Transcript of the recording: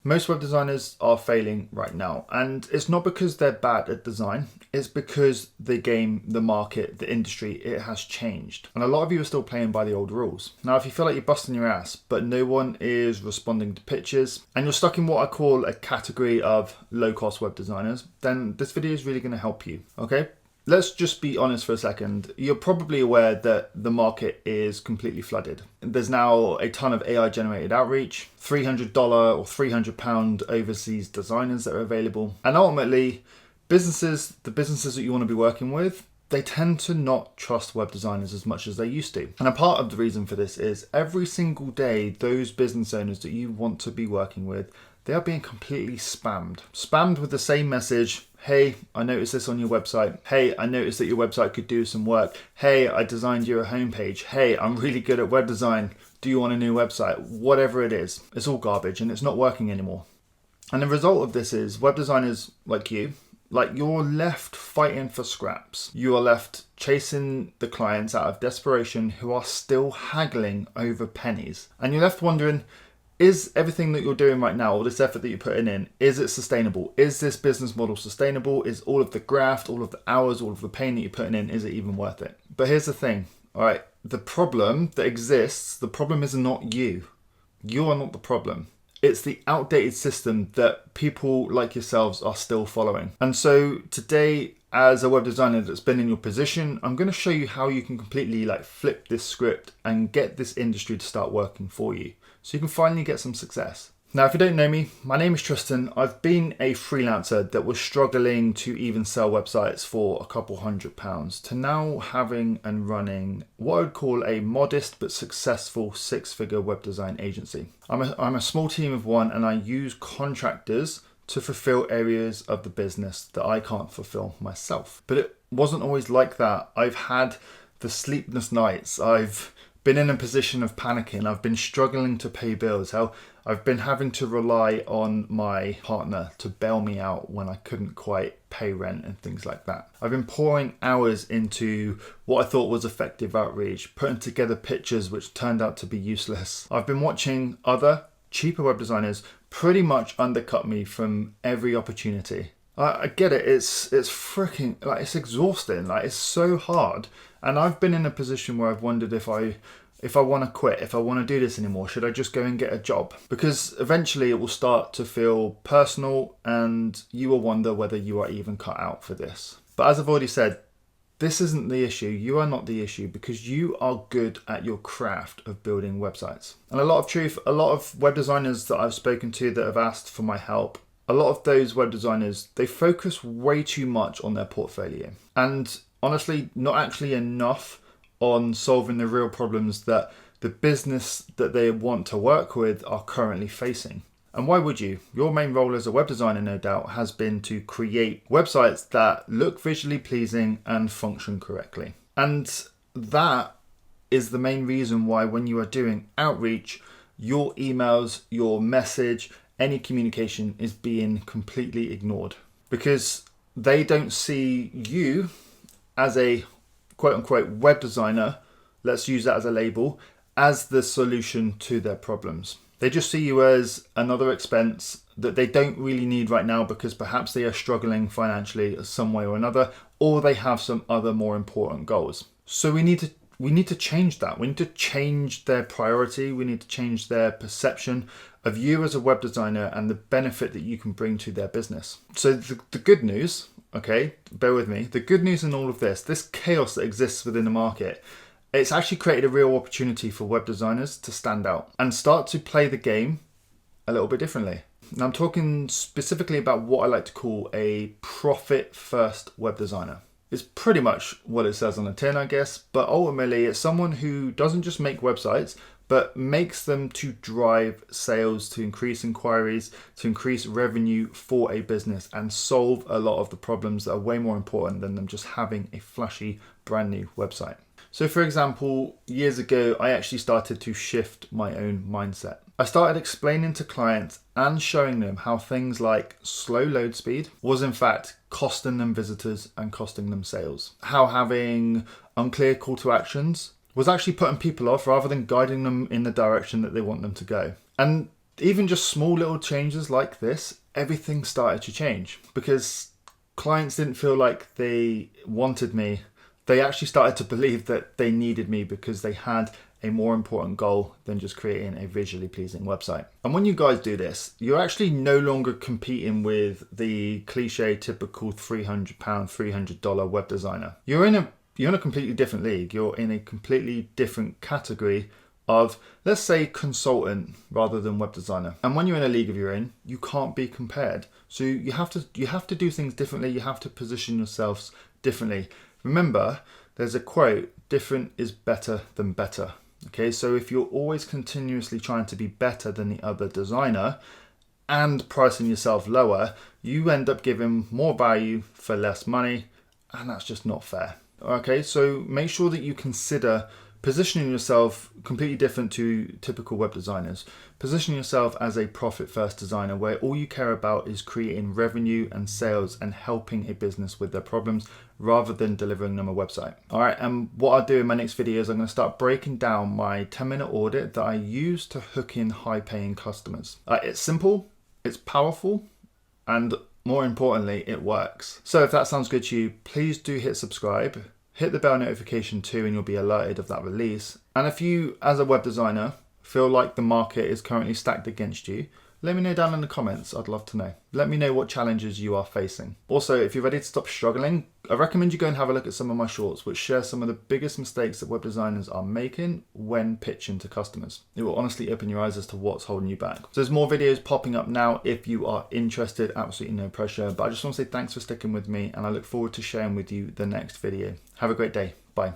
Most web designers are failing right now, and it's not because they're bad at design, it's because the game, the market, the industry, it has changed. And a lot of you are still playing by the old rules. Now, if you feel like you're busting your ass, but no one is responding to pitches, and you're stuck in what I call a category of low-cost web designers, then this video is really going to help you, okay? Let's just be honest for a second. You're probably aware that the market is completely flooded. There's now a ton of AI generated outreach, $300 or £300 overseas designers that are available. And ultimately, the businesses that you want to be working with, they tend to not trust web designers as much as they used to. And a part of the reason for this is every single day, those business owners that you want to be working with, they are being completely spammed. Spammed with the same message. Hey, I noticed this on your website. Hey, I noticed that your website could do some work. Hey, I designed you a homepage. Hey, I'm really good at web design. Do you want a new website? Whatever it is, it's all garbage and it's not working anymore. And the result of this is web designers like you, you're left fighting for scraps. You are left chasing the clients out of desperation who are still haggling over pennies. And you're left wondering, is everything that you're doing right now, all this effort that you're putting in, is it sustainable? Is this business model sustainable? Is all of the graft, all of the hours, all of the pain that you're putting in, is it even worth it? But here's the thing, all right? The problem that exists, the problem is not you. You are not the problem. It's the outdated system that people like yourselves are still following. And so today, as a web designer that's been in your position, I'm going to show you how you can completely flip this script and get this industry to start working for you, so you can finally get some success. Now, if you don't know me, my name is Tristan. I've been a freelancer that was struggling to even sell websites for a couple £100 to now having and running what I would call a modest but successful six-figure web design agency. I'm a small team of one, and I use contractors to fulfill areas of the business that I can't fulfill myself. But it wasn't always like that. I've had the sleepless nights. I've been in a position of panicking. I've been struggling to pay bills. I've been having to rely on my partner to bail me out when I couldn't quite pay rent and things like that. I've been pouring hours into what I thought was effective outreach, putting together pictures which turned out to be useless. I've been watching other cheaper web designers pretty much undercut me from every opportunity. I get it, it's freaking, it's exhausting, it's so hard. And I've been in a position where I've wondered if I want to quit, if I want to do this anymore, should I just go and get a job? Because eventually it will start to feel personal and you will wonder whether you are even cut out for this. But as I've already said, this isn't the issue. You are not the issue because you are good at your craft of building websites. And a lot of web designers that I've spoken to that have asked for my help, a lot of those web designers, they focus way too much on their portfolio. And honestly, not actually enough on solving the real problems that the business that they want to work with are currently facing. And why would you? Your main role as a web designer, no doubt, has been to create websites that look visually pleasing and function correctly. And that is the main reason why when you are doing outreach, your emails, your message, any communication is being completely ignored because they don't see you as a quote unquote web designer, let's use that as a label, as the solution to their problems. They just see you as another expense that they don't really need right now because perhaps they are struggling financially some way or another, or they have some other more important goals. So we need to change that. We need to change their priority. We need to change their perception of you as a web designer and the benefit that you can bring to their business. So the good news, okay, bear with me. The good news in all of this chaos that exists within the market, it's actually created a real opportunity for web designers to stand out and start to play the game a little bit differently. Now I'm talking specifically about what I like to call a profit-first web designer. It's pretty much what it says on the tin, I guess, but ultimately it's someone who doesn't just make websites, but makes them to drive sales, to increase inquiries, to increase revenue for a business and solve a lot of the problems that are way more important than them just having a flashy brand new website. So for example, years ago, I actually started to shift my own mindset. I started explaining to clients and showing them how things like slow load speed was in fact costing them visitors and costing them sales. How having unclear call to actions was actually putting people off rather than guiding them in the direction that they want them to go. And even just small little changes like this, everything started to change because clients didn't feel like they wanted me. They actually started to believe that they needed me because they had a more important goal than just creating a visually pleasing website. And when you guys do this, you're actually no longer competing with the cliche typical £300, $300 web designer. You're in a completely different league. You're in a completely different category of, let's say, consultant rather than web designer. And when you're in a league of your own, you can't be compared. So you have to do things differently. You have to position yourselves differently. Remember, there's a quote, different is better than better. Okay, so if you're always continuously trying to be better than the other designer and pricing yourself lower, you end up giving more value for less money, and that's just not fair. Okay, so make sure that you consider positioning yourself completely different to typical web designers. Position yourself as a profit-first designer where all you care about is creating revenue and sales and helping a business with their problems rather than delivering them a website. All right, and what I'll do in my next video is I'm going to start breaking down my 10-minute audit that I use to hook in high-paying customers. It's simple, it's powerful, and more importantly, it works. So if that sounds good to you, please do hit subscribe. Hit the bell notification too and you'll be alerted of that release. And if you, as a web designer, feel like the market is currently stacked against you, let me know down in the comments. I'd love to know. Let me know what challenges you are facing. Also, if you're ready to stop struggling, I recommend you go and have a look at some of my shorts, which share some of the biggest mistakes that web designers are making when pitching to customers. It will honestly open your eyes as to what's holding you back. So there's more videos popping up now if you are interested, absolutely no pressure. But I just want to say thanks for sticking with me and I look forward to sharing with you the next video. Have a great day. Bye.